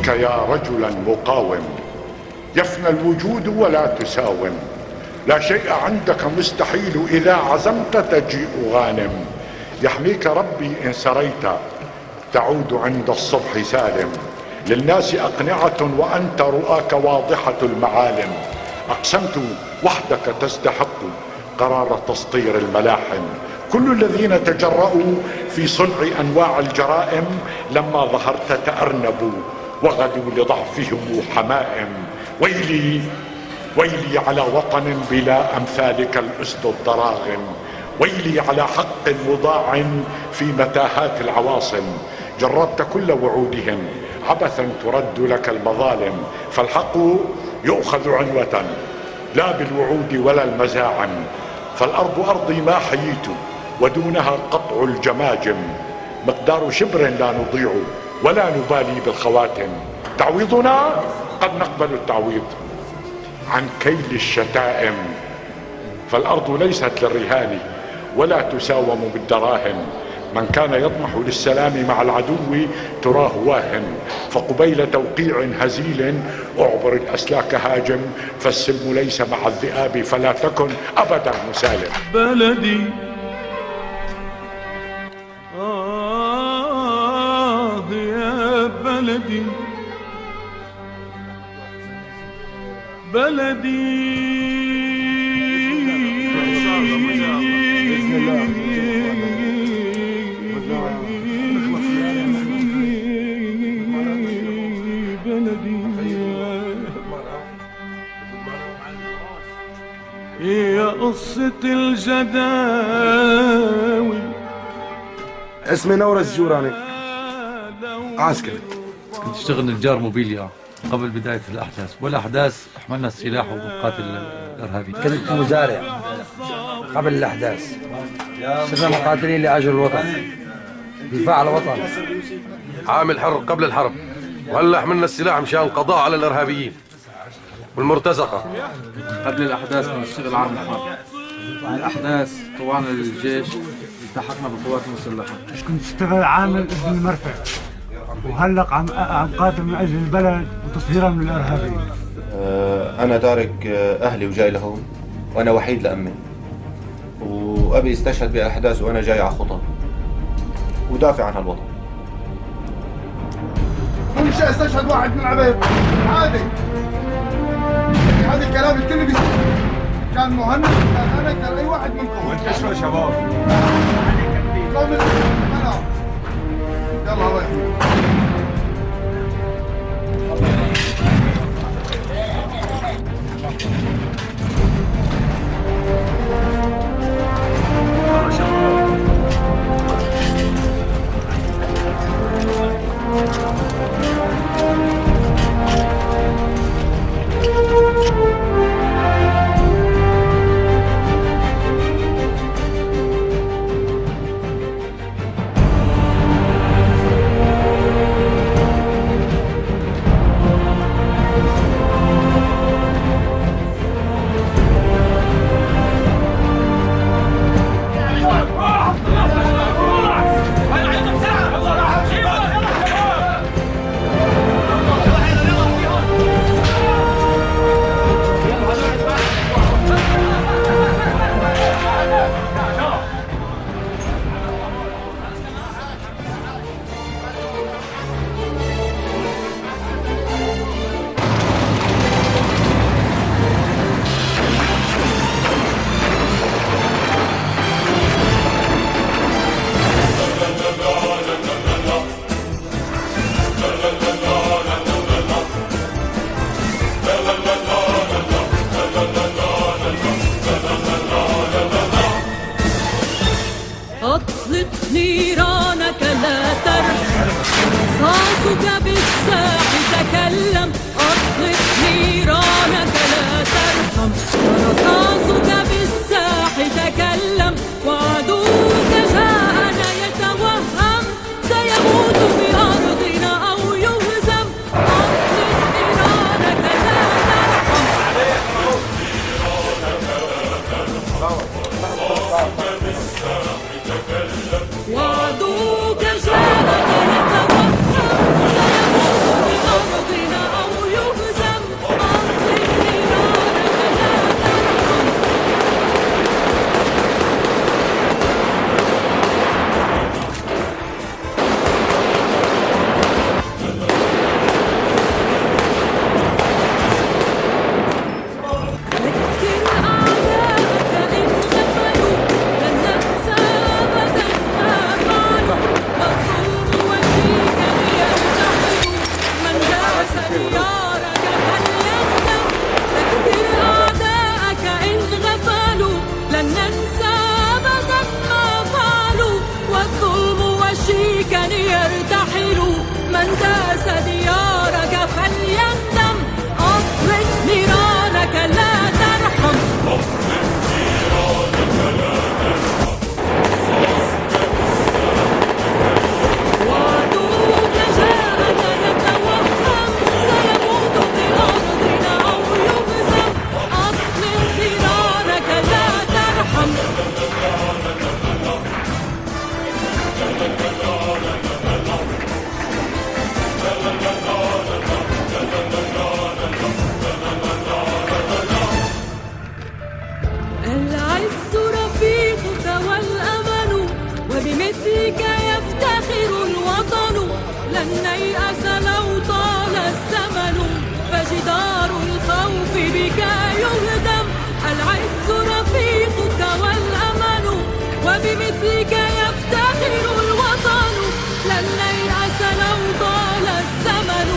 فيك يا رجلا مقاوم، يفنى الوجود ولا تساوم، لا شيء عندك مستحيل، إذا عزمت تجيء غانم. يحميك ربي إن سريت، تعود عند الصبح سالم. للناس أقنعة وأنت رؤاك واضحة المعالم. أقسمت وحدك تستحق قرار تسطير الملاحم. كل الذين تجرؤوا في صنع أنواع الجرائم لما ظهرت تأرنبوا وغدوا لضعفهم حمائم. ويلي ويلي على وطن بلا أمثالك الأسد الضراغم. ويلي على حق مضاع في متاهات العواصم. جربت كل وعودهم، عبثا ترد لك المظالم. فالحق يؤخذ عنوة لا بالوعود ولا المزاعم. فالأرض أرضي ما حييت، ودونها قطع الجماجم. مقدار شبر لا نضيع ولا نبالي بالخواتم. تعويضنا قد نقبل التعويض عن كيل الشتائم. فالأرض ليست للرهان ولا تساوم بالدراهم. من كان يطمح للسلام مع العدو تراه واهن. فقبيل توقيع هزيل اعبر الأسلاك هاجم. فالسلم ليس مع الذئاب فلا تكن أبدا مسالم. بلدي يا بلدي بلدي يا قصة الجداوي. اسمي نورس الجوراني، عسكري. كنت اشتغل نجار موبيليا قبل بداية الأحداث، والأحداث حملنا السلاح وقاتل الإرهابي. كنت مزارع قبل الأحداث، صرنا مقاتلين لأجل الوطن، دفاع عن الوطن. عامل حر قبل الحرب، وهلا حملنا السلاح مشان القضاء على الإرهابيين والمرتزقة. قبل الأحداث بنشتغل عامل حرب، الأحداث طوعنا للجيش، التحقنا بالقوات المسلحة. كنت اشتغل عامل ابن المرفأ، وهلق عم قاتل من أجل البلد وتطهيرها من الإرهابيين. أنا تارك أهلي وجاي لهون، وأنا وحيد لأمي، وأبي استشهد بأحداث وأنا جاي على خطى ودافع عن هالوطن. كل شيء استشهد واحد من العبيد عادي. هذا الكلام الكل بيصير. كان مهند، كان أنا، كان أي واحد منكم. وأنت شو يا شباب؟ يلا الله يحميك. من داس ديارك فليندم أطلق نيرانك لا ترحم وعدوك جاءك يتوهم سيموت بأرضنا أو يهزم أطلق نيرانك لا ترحم العز رفيقك والأمل وبمثلك يفتخر الوطن لن نيأس لو طال الزمن فجدار الخوف بك يهدم العز رفيقك والأمل وبمثلك يفتخر الوطن لن نيأس لو طال الزمن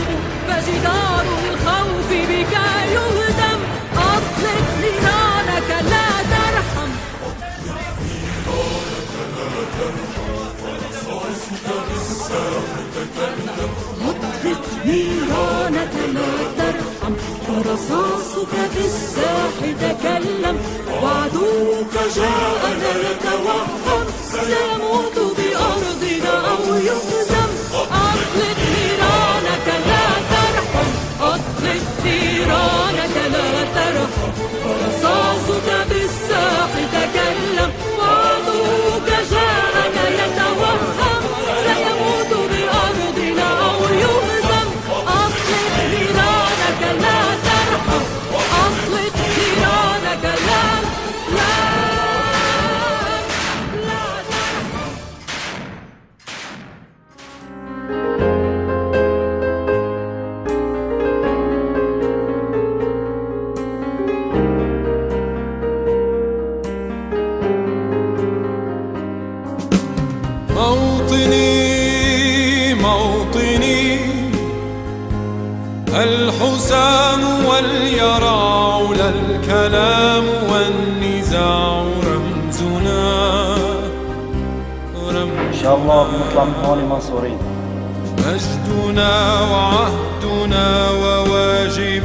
فجدار الخوف بك يهدم أطلق نيرانك لا ترحم أطلق نيرانك لا ترحم ورصاصك في الساح تكلم وعدوك جاءنا يتوهم سيموت بأرضنا أو يهزم أطلق نيرانك لا ترحم أطلق نيرانك لا ترحم ورصاصك في الساح تكلم وعدوك جاءنا يتوهم سيموت بأرضنا أو يهزم أطلق نيرانك لا ترحم أطلق نيرانك لا ترحم موطني موطني الحسام واليرع لا الكلام والنزاع رمزنا إن شاء الله بنطلع من هون منصورين مجدنا وعهدنا وواجب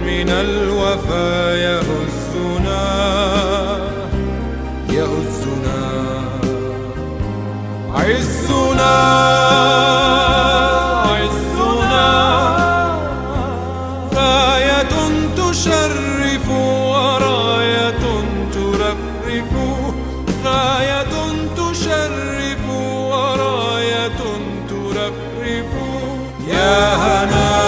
من الوفا يهزنا عزنا راية تشرف وراية ترفرف راية تشرف وراية ترفرف يا هنا